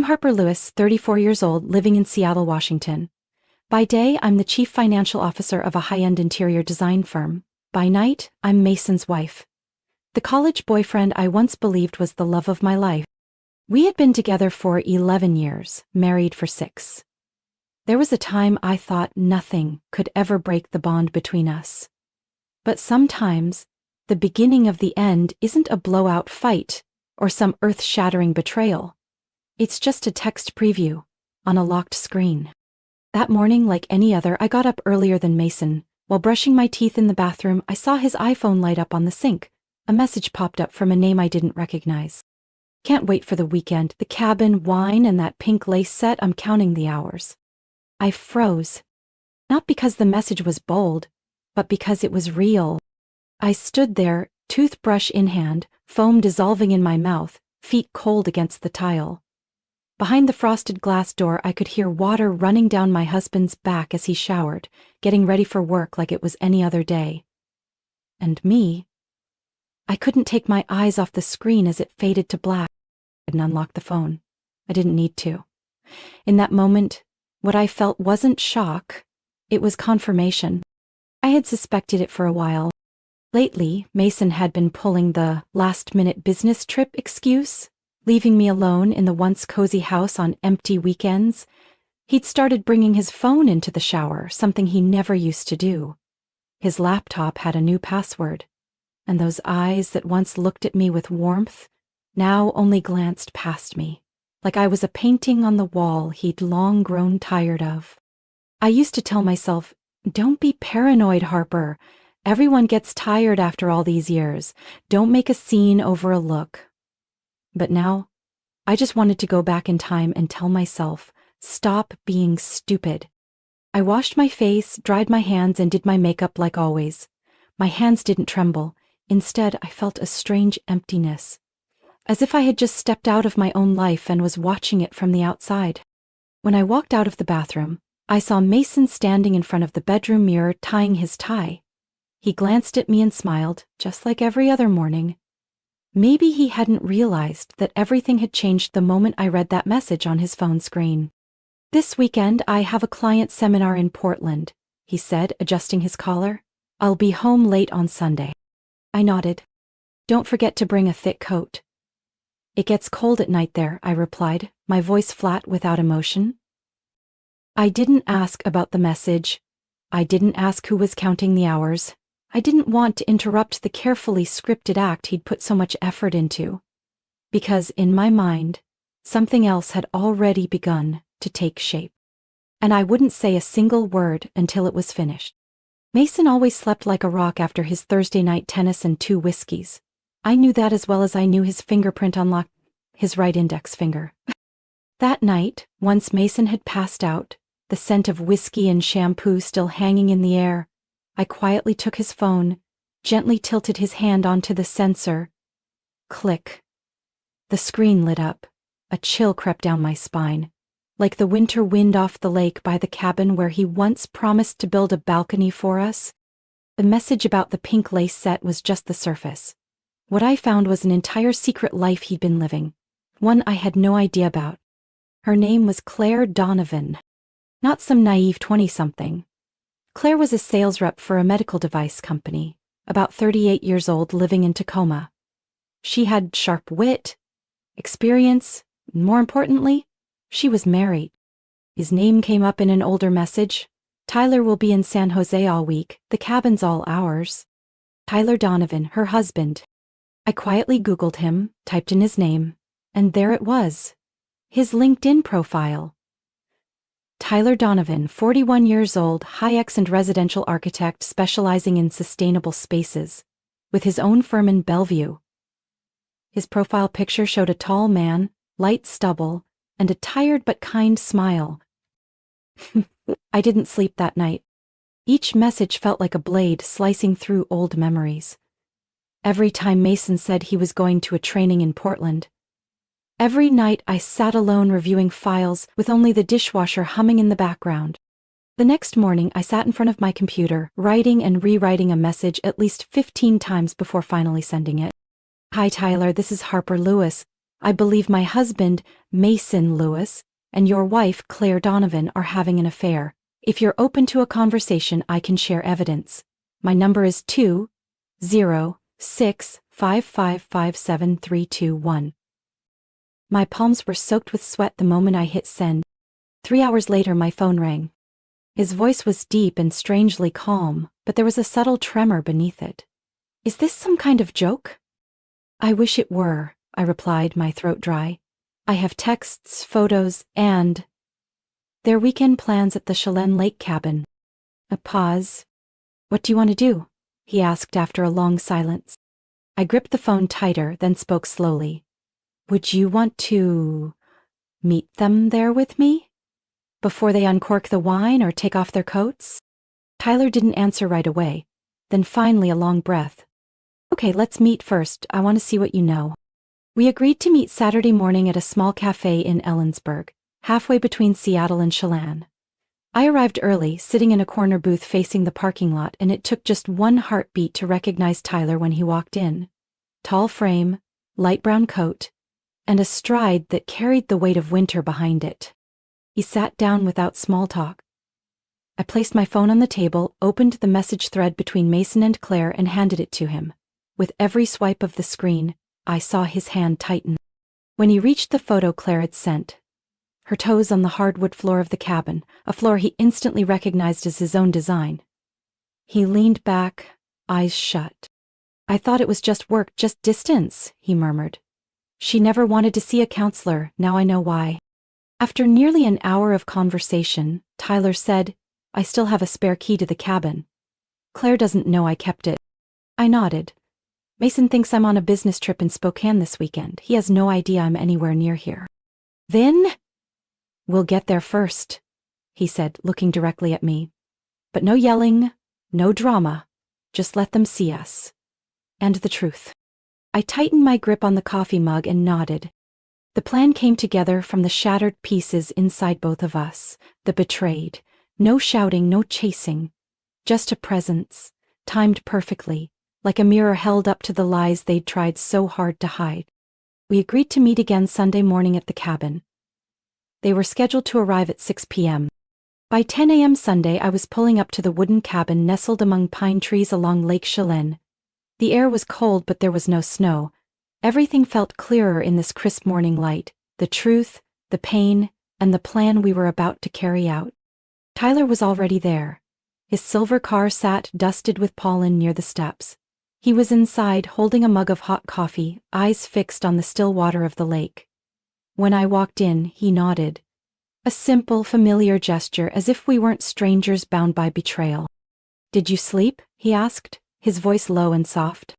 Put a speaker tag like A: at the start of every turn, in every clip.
A: Harper Lewis, 34 years old, living in Seattle, Washington. By day, I'm the chief financial officer of a high-end interior design firm. By night, I'm Mason's wife. The college boyfriend I once believed was the love of my life. We had been together for 11 years, married for 6. There was a time I thought nothing could ever break the bond between us. But sometimes, the beginning of the end isn't a blowout fight or some earth-shattering betrayal. It's just a text preview on a locked screen. That morning, like any other, I got up earlier than Mason. While brushing my teeth in the bathroom, I saw his iPhone light up on the sink. A message popped up from a name I didn't recognize. Can't wait for the weekend, the cabin, wine, and that pink lace set. I'm counting the hours. I froze. Not because the message was bold, but because it was real. I stood there, toothbrush in hand, foam dissolving in my mouth, feet cold against the tile. Behind the frosted glass door, I could hear water running down my husband's back as he showered, getting ready for work like it was any other day. And me? I couldn't take my eyes off the screen as it faded to black. I didn't unlock the phone. I didn't need to. In that moment, what I felt wasn't shock, it was confirmation. I had suspected it for a while. Lately, Mason had been pulling the last-minute business trip excuse, leaving me alone in the once cozy house on empty weekends. He'd started bringing his phone into the shower, something he never used to do. His laptop had a new password, and those eyes that once looked at me with warmth now only glanced past me, like I was a painting on the wall he'd long grown tired of. I used to tell myself, "Don't be paranoid, Harper. Everyone gets tired after all these years. Don't make a scene over a look." But now, I just wanted to go back in time and tell myself, stop being stupid. I washed my face, dried my hands, and did my makeup like always. My hands didn't tremble. Instead, I felt a strange emptiness, as if I had just stepped out of my own life and was watching it from the outside. When I walked out of the bathroom, I saw Mason standing in front of the bedroom mirror tying his tie. He glanced at me and smiled, just like every other morning. Maybe he hadn't realized that everything had changed the moment I read that message on his phone screen. "This weekend, I have a client seminar in Portland," he said, adjusting his collar. "I'll be home late on Sunday." I nodded. "Don't forget to bring a thick coat." "It gets cold at night there," I replied, my voice flat without emotion. I didn't ask about the message. I didn't ask who was counting the hours. I didn't want to interrupt the carefully scripted act he'd put so much effort into. Because in my mind, something else had already begun to take shape. And I wouldn't say a single word until it was finished. Mason always slept like a rock after his Thursday night tennis and 2 whiskeys. I knew that as well as I knew his fingerprint on his right index finger. That night, once Mason had passed out, the scent of whiskey and shampoo still hanging in the air, I quietly took his phone, gently tilted his hand onto the sensor. Click. The screen lit up. A chill crept down my spine, like the winter wind off the lake by the cabin where he once promised to build a balcony for us. The message about the pink lace set was just the surface. What I found was an entire secret life he'd been living, one I had no idea about. Her name was Claire Donovan, not some naive 20-something. Claire was a sales rep for a medical device company, about 38 years old, living in Tacoma. She had sharp wit, experience, and more importantly, she was married. His name came up in an older message. "Tyler will be in San Jose all week. The cabin's all ours." Tyler Donovan, her husband. I quietly Googled him, typed in his name, and there it was. His LinkedIn profile. Tyler Donovan, 41 years old, high-end and residential architect specializing in sustainable spaces, with his own firm in Bellevue. His profile picture showed a tall man, light stubble, and a tired but kind smile. I didn't sleep that night. Each message felt like a blade slicing through old memories. Every time Mason said he was going to a training in Portland. Every night I sat alone reviewing files with only the dishwasher humming in the background. The next morning I sat in front of my computer, writing and rewriting a message at least 15 times before finally sending it. "Hi Tyler, this is Harper Lewis. I believe my husband, Mason Lewis, and your wife, Claire Donovan, are having an affair. If you're open to a conversation, I can share evidence. My number is 20655557321. My palms were soaked with sweat the moment I hit send. 3 hours later, my phone rang. His voice was deep and strangely calm, but there was a subtle tremor beneath it. Is this some kind of joke? I wish it were, I replied, my throat dry. I have texts, photos, and their weekend plans at the Chelan Lake cabin. A pause. What do you want to do? He asked after a long silence. I gripped the phone tighter, then spoke slowly. Would you want to meet them there with me? Before they uncork the wine or take off their coats? Tyler didn't answer right away. Then finally a long breath. Okay, let's meet first. I want to see what you know. We agreed to meet Saturday morning at a small cafe in Ellensburg, halfway between Seattle and Chelan. I arrived early, sitting in a corner booth facing the parking lot, and it took just one heartbeat to recognize Tyler when he walked in. Tall frame, light brown coat, and a stride that carried the weight of winter behind it. He sat down without small talk. I placed my phone on the table, opened the message thread between Mason and Claire, and handed it to him. With every swipe of the screen, I saw his hand tighten. When he reached the photo Claire had sent, her toes on the hardwood floor of the cabin, a floor he instantly recognized as his own design. He leaned back, eyes shut. I thought it was just work, just distance, he murmured. She never wanted to see a counselor, now I know why. After nearly an hour of conversation, Tyler said, I still have a spare key to the cabin. Claire doesn't know I kept it. I nodded. Mason thinks I'm on a business trip in Spokane this weekend. He has no idea I'm anywhere near here. Then? We'll get there first, he said, looking directly at me. But no yelling, no drama. Just let them see us. And the truth. I tightened my grip on the coffee mug and nodded. The plan came together from the shattered pieces inside both of us, the betrayed. No shouting, no chasing. Just a presence, timed perfectly, like a mirror held up to the lies they'd tried so hard to hide. We agreed to meet again Sunday morning at the cabin. They were scheduled to arrive at 6 p.m. By 10 a.m. Sunday, I was pulling up to the wooden cabin nestled among pine trees along Lake Chelan. The air was cold, but there was no snow. Everything felt clearer in this crisp morning light, the truth, the pain, and the plan we were about to carry out. Tyler was already there. His silver car sat dusted with pollen near the steps. He was inside, holding a mug of hot coffee, eyes fixed on the still water of the lake. When I walked in, he nodded. A simple, familiar gesture, as if we weren't strangers bound by betrayal. Did you sleep? He asked, his voice low and soft.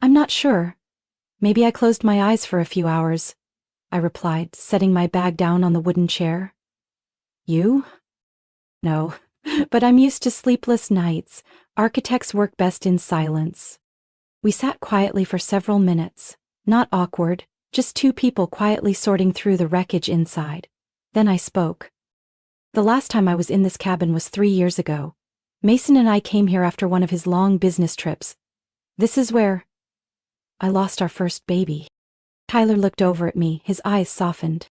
A: I'm not sure. Maybe I closed my eyes for a few hours, I replied, setting my bag down on the wooden chair. You? No, but I'm used to sleepless nights. Architects work best in silence. We sat quietly for several minutes, not awkward, just two people quietly sorting through the wreckage inside. Then I spoke. The last time I was in this cabin was 3 years ago. Mason and I came here after one of his long business trips. This is where I lost our first baby. Tyler looked over at me, his eyes softened.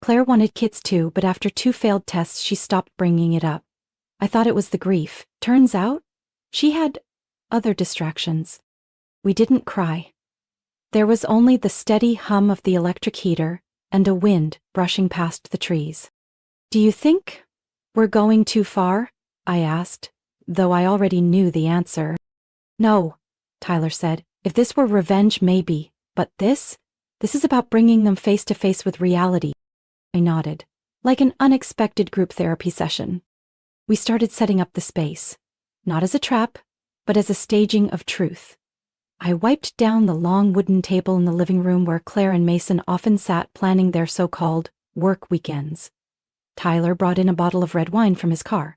A: Claire wanted kids too, but after 2 failed tests she stopped bringing it up. I thought it was the grief. Turns out, she had other distractions. We didn't cry. There was only the steady hum of the electric heater and a wind brushing past the trees. Do you think we're going too far? I asked, though I already knew the answer. No, Tyler said. If this were revenge, maybe, but this is about bringing them face to face with reality. I nodded, like an unexpected group therapy session. We started setting up the space, not as a trap, but as a staging of truth. I wiped down the long wooden table in the living room where Claire and Mason often sat planning their so-called work weekends. Tyler brought in a bottle of red wine from his car,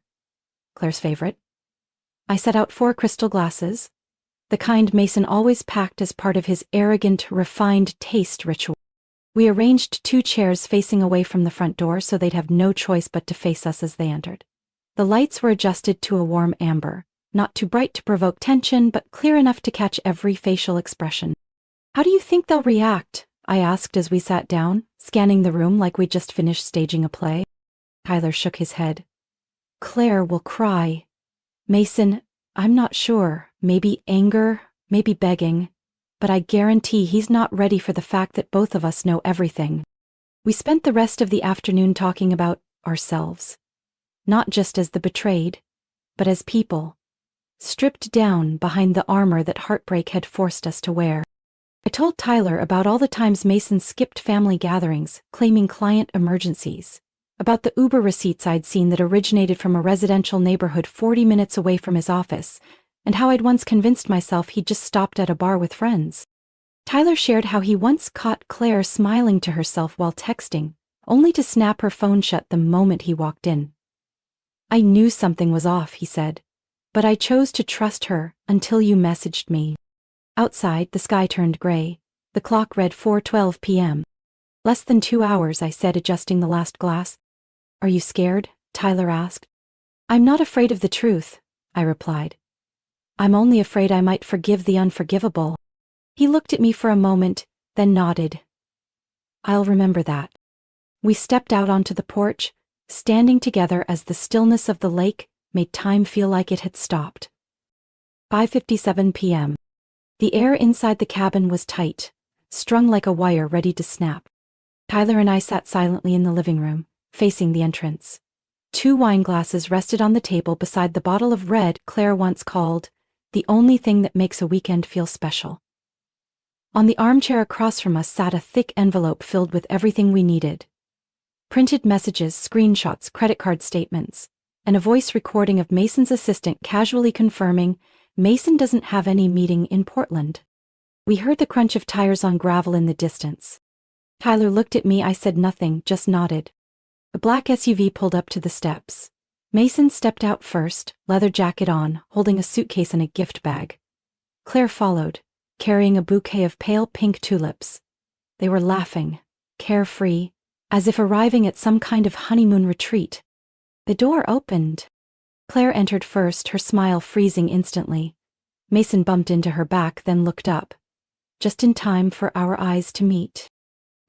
A: Claire's favorite. I set out 4 crystal glasses, the kind Mason always packed as part of his arrogant, refined taste ritual. We arranged 2 chairs facing away from the front door so they'd have no choice but to face us as they entered. The lights were adjusted to a warm amber, not too bright to provoke tension, but clear enough to catch every facial expression. How do you think they'll react? I asked as we sat down, scanning the room like we'd just finished staging a play. Tyler shook his head. Claire will cry. Mason, I'm not sure. Maybe anger, maybe begging. But I guarantee he's not ready for the fact that both of us know everything. We spent the rest of the afternoon talking about ourselves. Not just as the betrayed, but as people. Stripped down behind the armor that heartbreak had forced us to wear. I told Tyler about all the times Mason skipped family gatherings, claiming client emergencies. About the Uber receipts I'd seen that originated from a residential neighborhood 40 minutes away from his office, and how I'd once convinced myself he'd just stopped at a bar with friends. Tyler shared how he once caught Claire smiling to herself while texting, only to snap her phone shut the moment he walked in. I knew something was off, he said, but I chose to trust her until you messaged me. Outside, the sky turned gray. The clock read 4:12 p.m. Less than 2 hours, I said, adjusting the last glass. Are you scared? Tyler asked. I'm not afraid of the truth, I replied. I'm only afraid I might forgive the unforgivable. He looked at me for a moment, then nodded. I'll remember that. We stepped out onto the porch, standing together as the stillness of the lake made time feel like it had stopped. 5:57 p.m. The air inside the cabin was tight, strung like a wire ready to snap. Tyler and I sat silently in the living room, facing the entrance. 2 wine glasses rested on the table beside the bottle of red Claire once called the only thing that makes a weekend feel special. On the armchair across from us sat a thick envelope filled with everything we needed. Printed messages, screenshots, credit card statements, and a voice recording of Mason's assistant casually confirming Mason doesn't have any meeting in Portland. We heard the crunch of tires on gravel in the distance. Tyler looked at me. I said nothing, just nodded. A black SUV pulled up to the steps. Mason stepped out first, leather jacket on, holding a suitcase and a gift bag. Claire followed, carrying a bouquet of pale pink tulips. They were laughing, carefree, as if arriving at some kind of honeymoon retreat. The door opened. Claire entered first, her smile freezing instantly. Mason bumped into her back, then looked up. Just in time for our eyes to meet.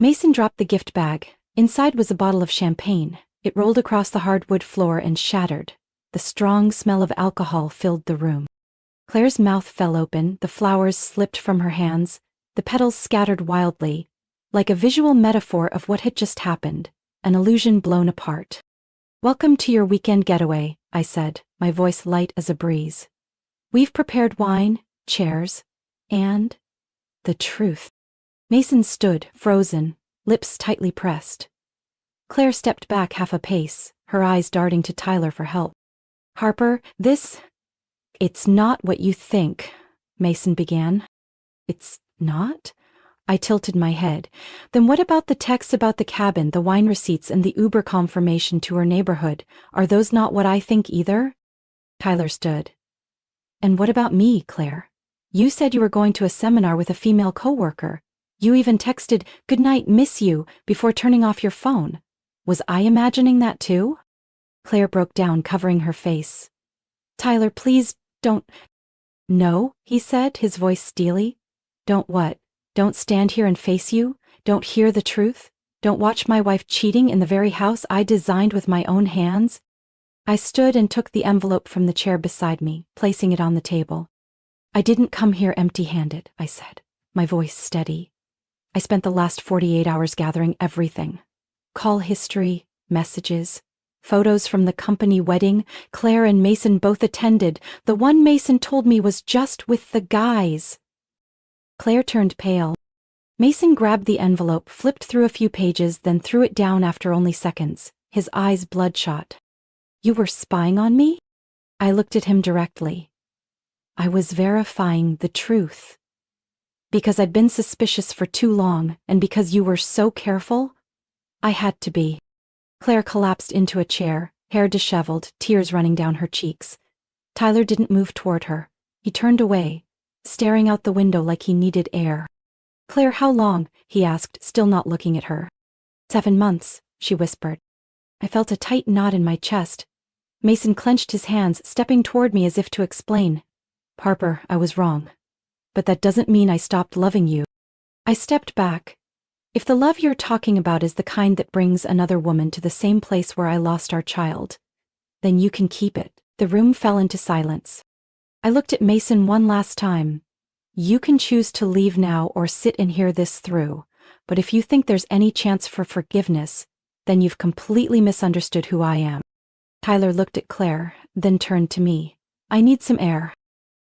A: Mason dropped the gift bag. Inside was a bottle of champagne. It rolled across the hardwood floor and shattered. The strong smell of alcohol filled the room. Claire's mouth fell open, the flowers slipped from her hands, the petals scattered wildly, like a visual metaphor of what had just happened, an illusion blown apart. Welcome to your weekend getaway, I said, my voice light as a breeze. We've prepared wine, chairs, and the truth. Mason stood, frozen, lips tightly pressed. Claire stepped back half a pace, her eyes darting to Tyler for help. Harper, it's not what you think, Mason began. It's not? I tilted my head. Then what about the texts about the cabin, the wine receipts, and the Uber confirmation to her neighborhood? Are those not what I think either? Tyler stood. And what about me, Claire? You said you were going to a seminar with a female coworker. You even texted, "Good night, miss you," before turning off your phone. Was I imagining that too? Claire broke down, covering her face. Tyler, please, don't. No, he said, his voice steely. Don't what? Don't stand here and face you? Don't hear the truth? Don't watch my wife cheating in the very house I designed with my own hands? I stood and took the envelope from the chair beside me, placing it on the table. I didn't come here empty-handed, I said, my voice steady. I spent the last 48 hours gathering everything. Call history, messages, photos from the company wedding Claire and Mason both attended. The one Mason told me was just with the guys. Claire turned pale. Mason grabbed the envelope, flipped through a few pages, then threw it down after only seconds, his eyes bloodshot. You were spying on me? I looked at him directly. I was verifying the truth. Because I'd been suspicious for too long, and because you were so careful, I had to be. Claire collapsed into a chair, hair disheveled, tears running down her cheeks. Tyler didn't move toward her. He turned away, staring out the window like he needed air. Claire, how long? He asked, still not looking at her. 7 months, she whispered. I felt a tight knot in my chest. Mason clenched his hands, stepping toward me as if to explain. Harper, I was wrong. But that doesn't mean I stopped loving you. I stepped back. If the love you're talking about is the kind that brings another woman to the same place where I lost our child, then you can keep it." The room fell into silence. I looked at Mason one last time. "You can choose to leave now or sit and hear this through, but if you think there's any chance for forgiveness, then you've completely misunderstood who I am." Tyler looked at Claire, then turned to me. "I need some air."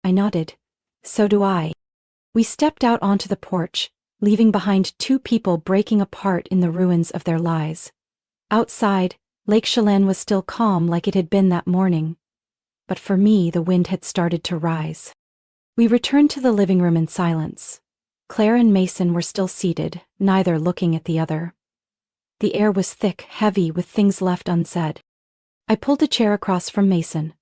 A: I nodded. "So do I." We stepped out onto the porch, leaving behind two people breaking apart in the ruins of their lives. Outside, Lake Chelan was still calm like it had been that morning. But for me, the wind had started to rise. We returned to the living room in silence. Claire and Mason were still seated, neither looking at the other. The air was thick, heavy, with things left unsaid. I pulled a chair across from Mason.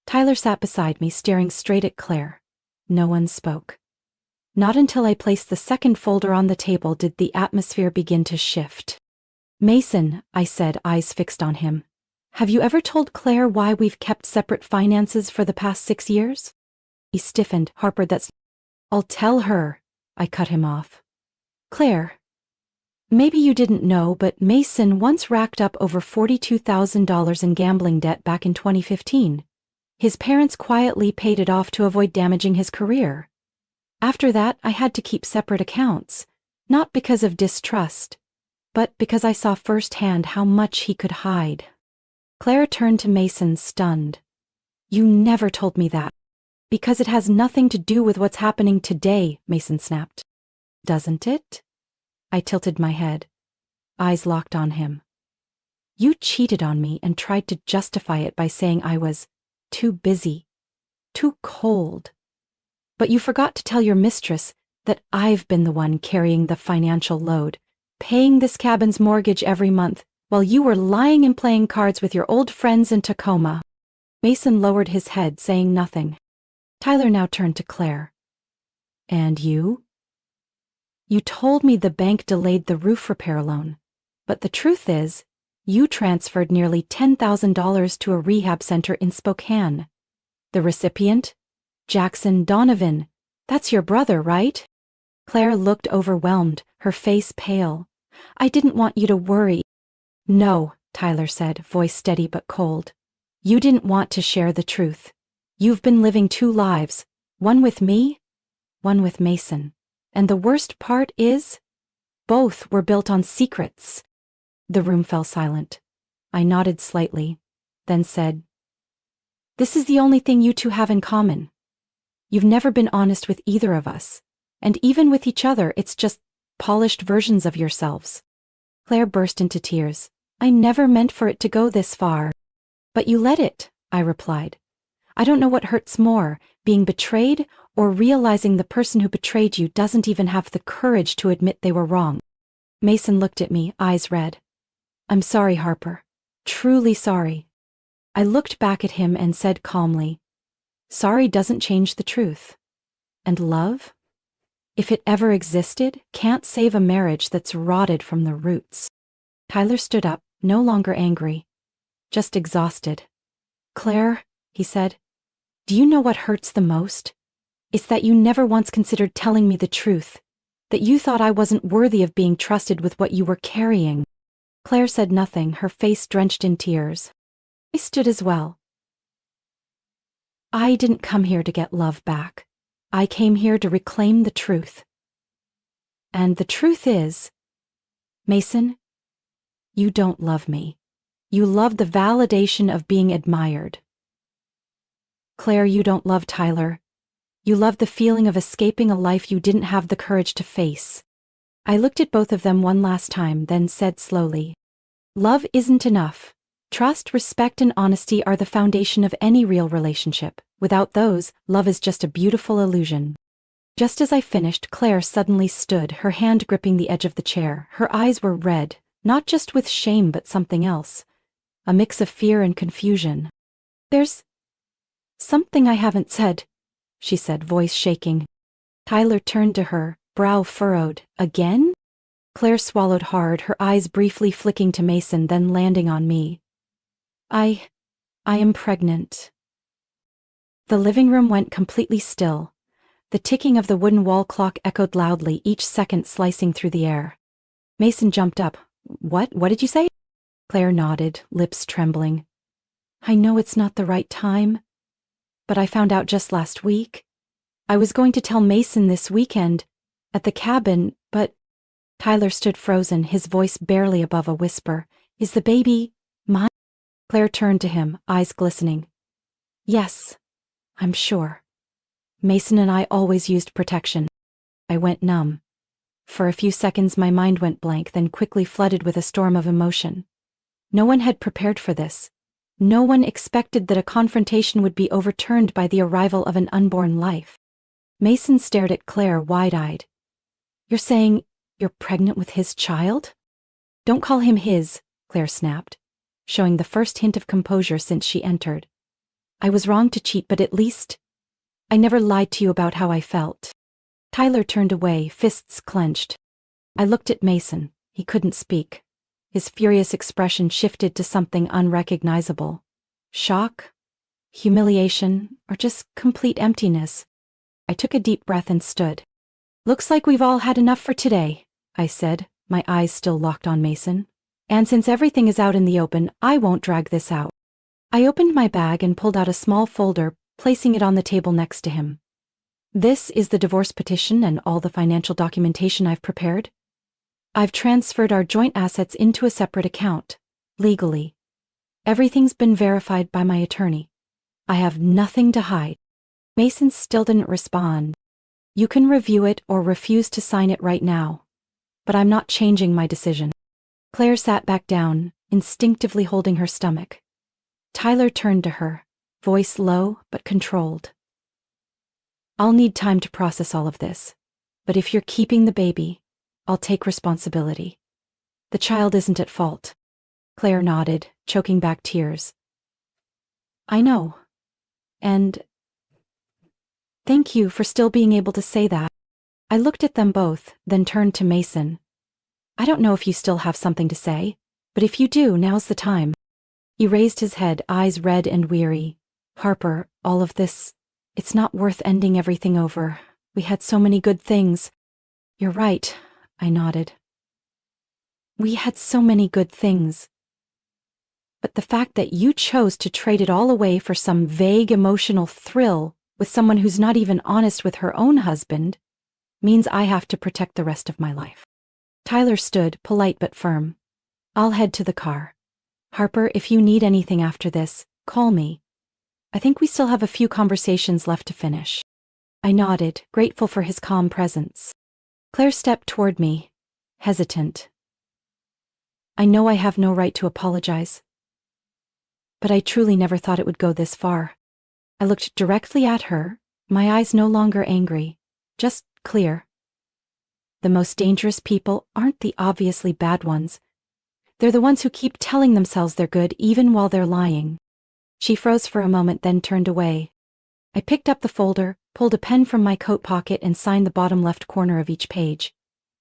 A: Tyler sat beside me, staring straight at Claire. No one spoke. Not until I placed the second folder on the table did the atmosphere begin to shift. "Mason," I said, eyes fixed on him, "have you ever told Claire why we've kept separate finances for the past 6 years?" He stiffened. "Harper, that's—" "I'll tell her," I cut him off. "Claire, maybe you didn't know, but Mason once racked up over $42,000 in gambling debt back in 2015. His parents quietly paid it off to avoid damaging his career. After that, I had to keep separate accounts, not because of distrust, but because I saw firsthand how much he could hide." Claire turned to Mason, stunned. "You never told me that." "Because it has nothing to do with what's happening today," Mason snapped. "Doesn't it?" I tilted my head, eyes locked on him. "You cheated on me and tried to justify it by saying I was too busy, too cold. But you forgot to tell your mistress that I've been the one carrying the financial load, paying this cabin's mortgage every month, while you were lying and playing cards with your old friends in Tacoma." Mason lowered his head, saying nothing. Tyler now turned to Claire. "And you? You told me the bank delayed the roof repair loan, but the truth is, you transferred nearly $10,000 to a rehab center in Spokane. The recipient? Jackson Donovan. That's your brother, right?" Claire looked overwhelmed, her face pale. "I didn't want you to worry." "No," Tyler said, voice steady but cold. "You didn't want to share the truth. You've been living 2 lives, one with me, one with Mason. And the worst part is, both were built on secrets." The room fell silent. I nodded slightly, then said, "This is the only thing you two have in common. You've never been honest with either of us, and even with each other it's just polished versions of yourselves." Claire burst into tears. "I never meant for it to go this far." "But you let it," I replied. "I don't know what hurts more, being betrayed or realizing the person who betrayed you doesn't even have the courage to admit they were wrong." Mason looked at me, eyes red. "I'm sorry, Harper. Truly sorry." I looked back at him and said calmly, "Sorry doesn't change the truth. And love, if it ever existed, can't save a marriage that's rotted from the roots." Tyler stood up, no longer angry, just exhausted. "Claire," he said, "do you know what hurts the most? It's that you never once considered telling me the truth, that you thought I wasn't worthy of being trusted with what you were carrying." Claire said nothing, her face drenched in tears. I stood as well. "I didn't come here to get love back. I came here to reclaim the truth. And the truth is, Mason, you don't love me. You love the validation of being admired. Claire, you don't love Tyler. You love the feeling of escaping a life you didn't have the courage to face." I looked at both of them one last time, then said slowly, "Love isn't enough. Trust, respect, and honesty are the foundation of any real relationship. Without those, love is just a beautiful illusion." Just as I finished, Claire suddenly stood, her hand gripping the edge of the chair. Her eyes were red, not just with shame but something else. A mix of fear and confusion. "There's something I haven't said," she said, voice shaking. Tyler turned to her, brow furrowed. "Again?" Claire swallowed hard, her eyes briefly flicking to Mason, then landing on me. I am pregnant." The living room went completely still. The ticking of the wooden wall clock echoed loudly, each second slicing through the air. Mason jumped up. What did you say? Claire nodded, lips trembling. I know it's not the right time, but I found out just last week. I was going to tell Mason this weekend, at the cabin, but Tyler stood frozen, his voice barely above a whisper. Is the baby mine? Claire turned to him, eyes glistening. Yes, I'm sure. Mason and I always used protection. I went numb. For a few seconds my mind went blank, then quickly flooded with a storm of emotion. No one had prepared for this. No one expected that a confrontation would be overturned by the arrival of an unborn life. Mason stared at Claire wide-eyed. You're saying you're pregnant with his child? Don't call him his, Claire snapped, showing the first hint of composure since she entered. I was wrong to cheat, but at least I never lied to you about how I felt. Tyler turned away, fists clenched. I looked at Mason. He couldn't speak. His furious expression shifted to something unrecognizable. Shock? Humiliation? Or just complete emptiness? I took a deep breath and stood. Looks like we've all had enough for today, I said, my eyes still locked on Mason. And since everything is out in the open, I won't drag this out. I opened my bag and pulled out a small folder, placing it on the table next to him. This is the divorce petition and all the financial documentation I've prepared. I've transferred our joint assets into a separate account, legally. Everything's been verified by my attorney. I have nothing to hide. Mason still didn't respond. You can review it or refuse to sign it right now, but I'm not changing my decision. Claire sat back down, instinctively holding her stomach. Tyler turned to her, voice low but controlled. I'll need time to process all of this, but if you're keeping the baby, I'll take responsibility. The child isn't at fault. Claire nodded, choking back tears. I know. And thank you for still being able to say that. I looked at them both, then turned to Mason. I don't know if you still have something to say, but if you do, now's the time. He raised his head, eyes red and weary. Harper, all of this, it's not worth ending everything over. We had so many good things. You're right, I nodded. We had so many good things. But the fact that you chose to trade it all away for some vague emotional thrill with someone who's not even honest with her own husband means I have to protect the rest of my life. Tyler stood, polite but firm. I'll head to the car. Harper, if you need anything after this, call me. I think we still have a few conversations left to finish. I nodded, grateful for his calm presence. Claire stepped toward me, hesitant. I know I have no right to apologize, but I truly never thought it would go this far. I looked directly at her, my eyes no longer angry, just clear. The most dangerous people aren't the obviously bad ones. They're the ones who keep telling themselves they're good even while they're lying. She froze for a moment, then turned away. I picked up the folder, pulled a pen from my coat pocket and signed the bottom left corner of each page.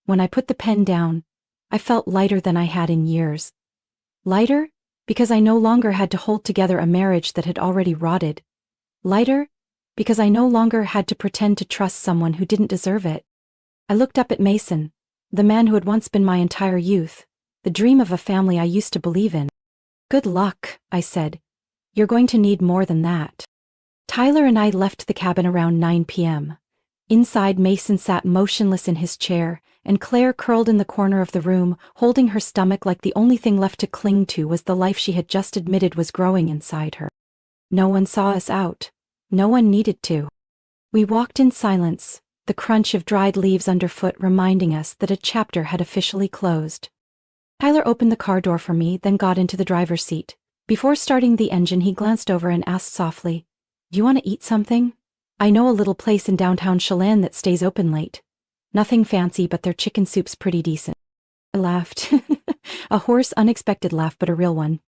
A: When I put the pen down, I felt lighter than I had in years. Lighter because I no longer had to hold together a marriage that had already rotted. Lighter because I no longer had to pretend to trust someone who didn't deserve it. I looked up at Mason, the man who had once been my entire youth, the dream of a family I used to believe in. Good luck, I said. You're going to need more than that. Tyler and I left the cabin around 9 p.m. Inside, Mason sat motionless in his chair, and Claire curled in the corner of the room, holding her stomach like the only thing left to cling to was the life she had just admitted was growing inside her. No one saw us out. No one needed to. We walked in silence, the crunch of dried leaves underfoot reminding us that a chapter had officially closed. Tyler opened the car door for me, then got into the driver's seat. Before starting the engine, he glanced over and asked softly, "Do you want to eat something? I know a little place in downtown Chelan that stays open late. Nothing fancy, but their chicken soup's pretty decent." I laughed. A hoarse, unexpected laugh, but a real one.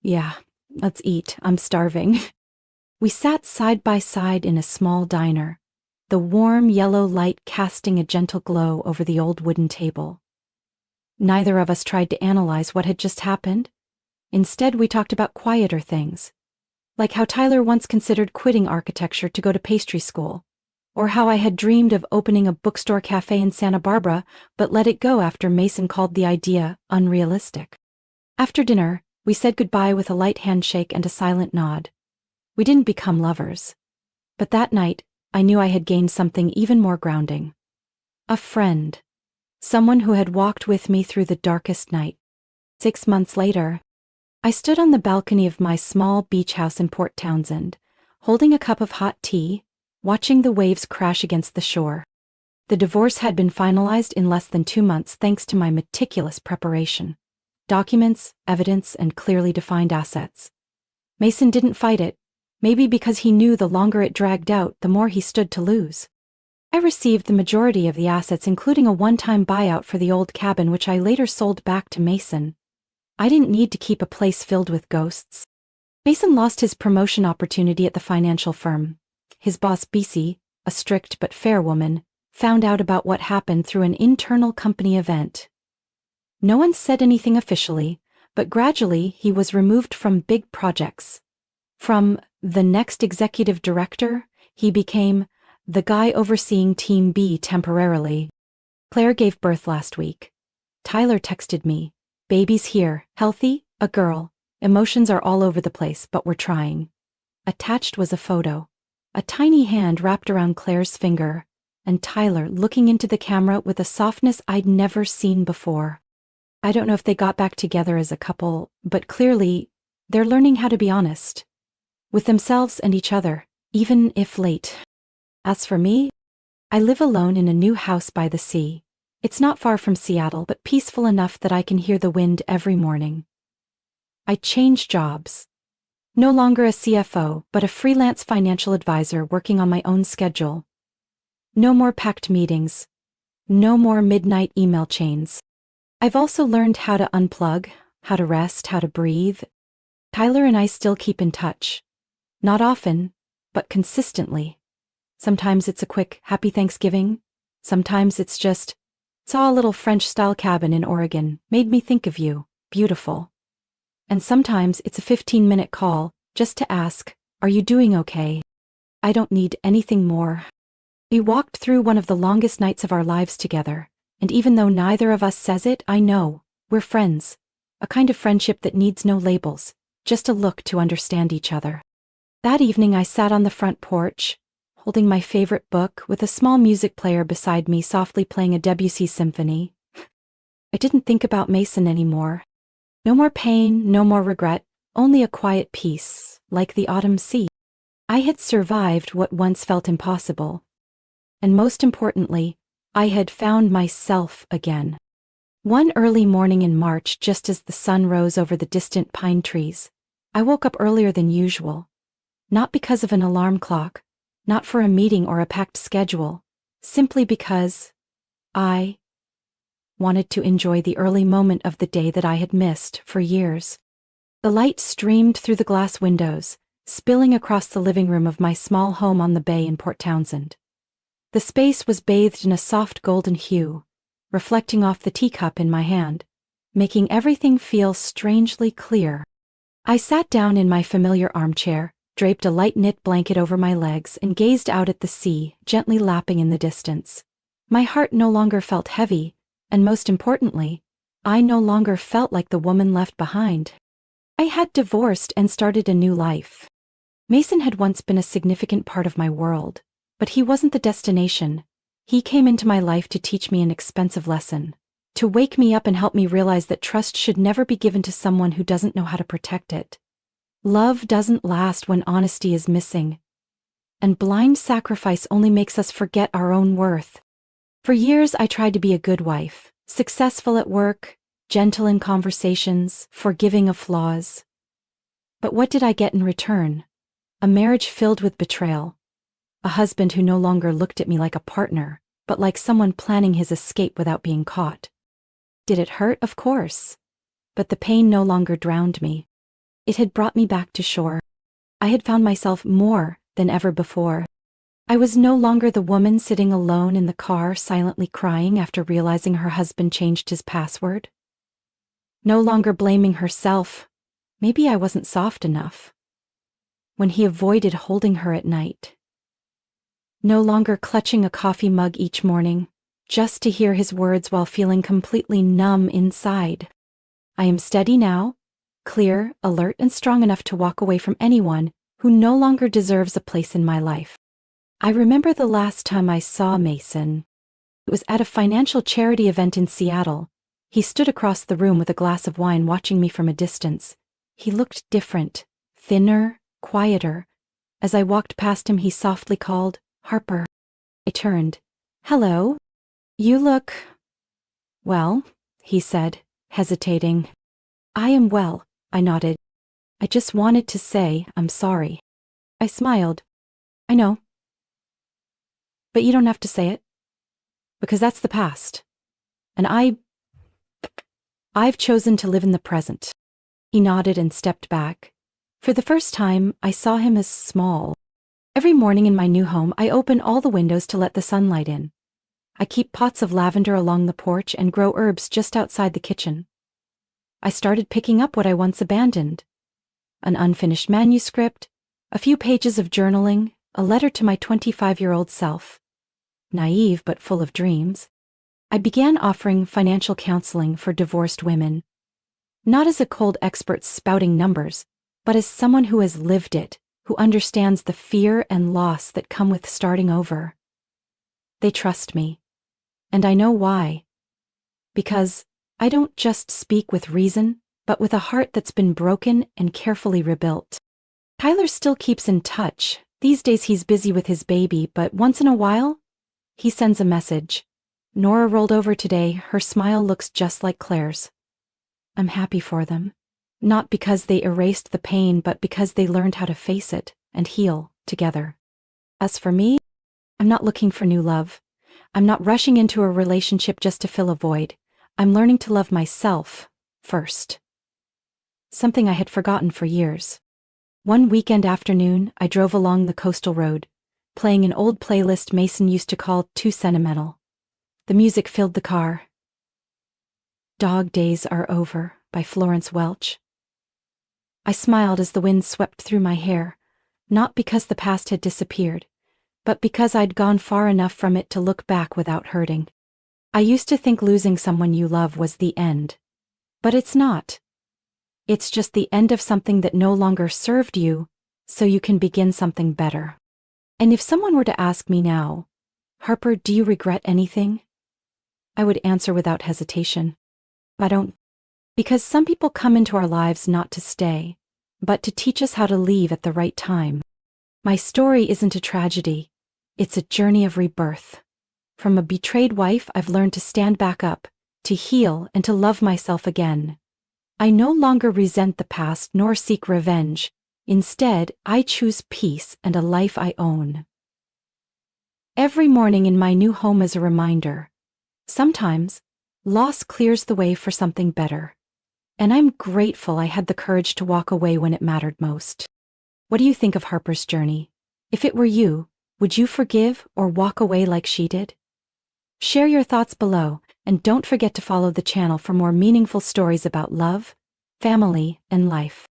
A: Yeah, let's eat. I'm starving. We sat side by side in a small diner, the warm yellow light casting a gentle glow over the old wooden table. Neither of us tried to analyze what had just happened. Instead, we talked about quieter things, like how Tyler once considered quitting architecture to go to pastry school, or how I had dreamed of opening a bookstore cafe in Santa Barbara, but let it go after Mason called the idea unrealistic. After dinner, we said goodbye with a light handshake and a silent nod. We didn't become lovers. But that night, I knew I had gained something even more grounding. A friend. Someone who had walked with me through the darkest night. 6 months later, I stood on the balcony of my small beach house in Port Townsend, holding a cup of hot tea, watching the waves crash against the shore. The divorce had been finalized in less than 2 months thanks to my meticulous preparation. Documents, evidence, and clearly defined assets. Mason didn't fight it, maybe because he knew the longer it dragged out, the more he stood to lose. I received the majority of the assets, including a one-time buyout for the old cabin which I later sold back to Mason. I didn't need to keep a place filled with ghosts. Mason lost his promotion opportunity at the financial firm. His boss, Bisi, a strict but fair woman, found out about what happened through an internal company event. No one said anything officially, but gradually he was removed from big projects. From the next executive director, he became the guy overseeing Team B temporarily. Claire gave birth last week. Tyler texted me, "Baby's here, healthy, a girl. Emotions are all over the place, but we're trying." Attached was a photo. A tiny hand wrapped around Claire's finger, and Tyler looking into the camera with a softness I'd never seen before. I don't know if they got back together as a couple, but clearly, they're learning how to be honest. With themselves and each other, even if late. As for me, I live alone in a new house by the sea. It's not far from Seattle, but peaceful enough that I can hear the wind every morning. I changed jobs. No longer a CFO, but a freelance financial advisor working on my own schedule. No more packed meetings. No more midnight email chains. I've also learned how to unplug, how to rest, how to breathe. Tyler and I still keep in touch. Not often, but consistently. Sometimes it's a quick happy Thanksgiving. Sometimes it's just, saw a little French-style cabin in Oregon, made me think of you, beautiful. And sometimes it's a 15-minute call, just to ask, are you doing okay? I don't need anything more. We walked through one of the longest nights of our lives together, and even though neither of us says it, I know, we're friends. A kind of friendship that needs no labels, just a look to understand each other. That evening I sat on the front porch, holding my favorite book with a small music player beside me softly playing a Debussy symphony. I didn't think about Mason anymore. No more pain, no more regret, only a quiet peace, like the autumn sea. I had survived what once felt impossible. And most importantly, I had found myself again. One early morning in March, just as the sun rose over the distant pine trees, I woke up earlier than usual. Not because of an alarm clock, not for a meeting or a packed schedule, simply because I wanted to enjoy the early moment of the day that I had missed for years. The light streamed through the glass windows, spilling across the living room of my small home on the bay in Port Townsend. The space was bathed in a soft golden hue, reflecting off the teacup in my hand, making everything feel strangely clear. I sat down in my familiar armchair, draped a light knit blanket over my legs, and gazed out at the sea, gently lapping in the distance. My heart no longer felt heavy, and most importantly, I no longer felt like the woman left behind. I had divorced and started a new life. Mason had once been a significant part of my world, but he wasn't the destination. He came into my life to teach me an expensive lesson, to wake me up and help me realize that trust should never be given to someone who doesn't know how to protect it. Love doesn't last when honesty is missing, and blind sacrifice only makes us forget our own worth. For years I tried to be a good wife, successful at work, gentle in conversations, forgiving of flaws. But what did I get in return? A marriage filled with betrayal. A husband who no longer looked at me like a partner, but like someone planning his escape without being caught. Did it hurt? Of course. But the pain no longer drowned me. It had brought me back to shore. I had found myself more than ever before. I was no longer the woman sitting alone in the car silently crying after realizing her husband changed his password. No longer blaming herself. Maybe I wasn't soft enough. When he avoided holding her at night. no longer clutching a coffee mug each morning, just to hear his words while feeling completely numb inside. I am steady now, clear, alert, and strong enough to walk away from anyone who no longer deserves a place in my life. I remember the last time I saw Mason. It was at a financial charity event in Seattle. He stood across the room with a glass of wine watching me from a distance. He looked different, thinner, quieter. As I walked past him, he softly called, "Harper." I turned. "Hello. You look... well," he said, hesitating. "I am well," I nodded. "I just wanted to say I'm sorry." I smiled. "I know. But you don't have to say it. Because that's the past. And I've chosen to live in the present." He nodded and stepped back. For the first time, I saw him as small. Every morning in my new home, I open all the windows to let the sunlight in. I keep pots of lavender along the porch and grow herbs just outside the kitchen. I started picking up what I once abandoned. An unfinished manuscript, a few pages of journaling, a letter to my 25-year-old self. Naive but full of dreams. I began offering financial counseling for divorced women. Not as a cold expert spouting numbers, but as someone who has lived it, who understands the fear and loss that come with starting over. They trust me. And I know why. Because I don't just speak with reason, but with a heart that's been broken and carefully rebuilt. Tyler still keeps in touch. These days he's busy with his baby, but once in a while, he sends a message. "Nora rolled over today. Her smile looks just like Claire's." I'm happy for them. Not because they erased the pain, but because they learned how to face it and heal together. As for me, I'm not looking for new love. I'm not rushing into a relationship just to fill a void. I'm learning to love myself first. Something I had forgotten for years. One weekend afternoon, I drove along the coastal road, playing an old playlist Mason used to call Too Sentimental. The music filled the car. Dog Days Are Over by Florence Welch. I smiled as the wind swept through my hair, not because the past had disappeared, but because I'd gone far enough from it to look back without hurting. I used to think losing someone you love was the end. But it's not. It's just the end of something that no longer served you, so you can begin something better. And if someone were to ask me now, "Harper, do you regret anything?" I would answer without hesitation. I don't. Because some people come into our lives not to stay, but to teach us how to leave at the right time. My story isn't a tragedy. It's a journey of rebirth. From a betrayed wife, I've learned to stand back up, to heal, and to love myself again. I no longer resent the past nor seek revenge. Instead, I choose peace and a life I own. Every morning in my new home is a reminder. Sometimes, loss clears the way for something better. And I'm grateful I had the courage to walk away when it mattered most. What do you think of Harper's journey? If it were you, would you forgive or walk away like she did? Share your thoughts below, and don't forget to follow the channel for more meaningful stories about love, family, and life.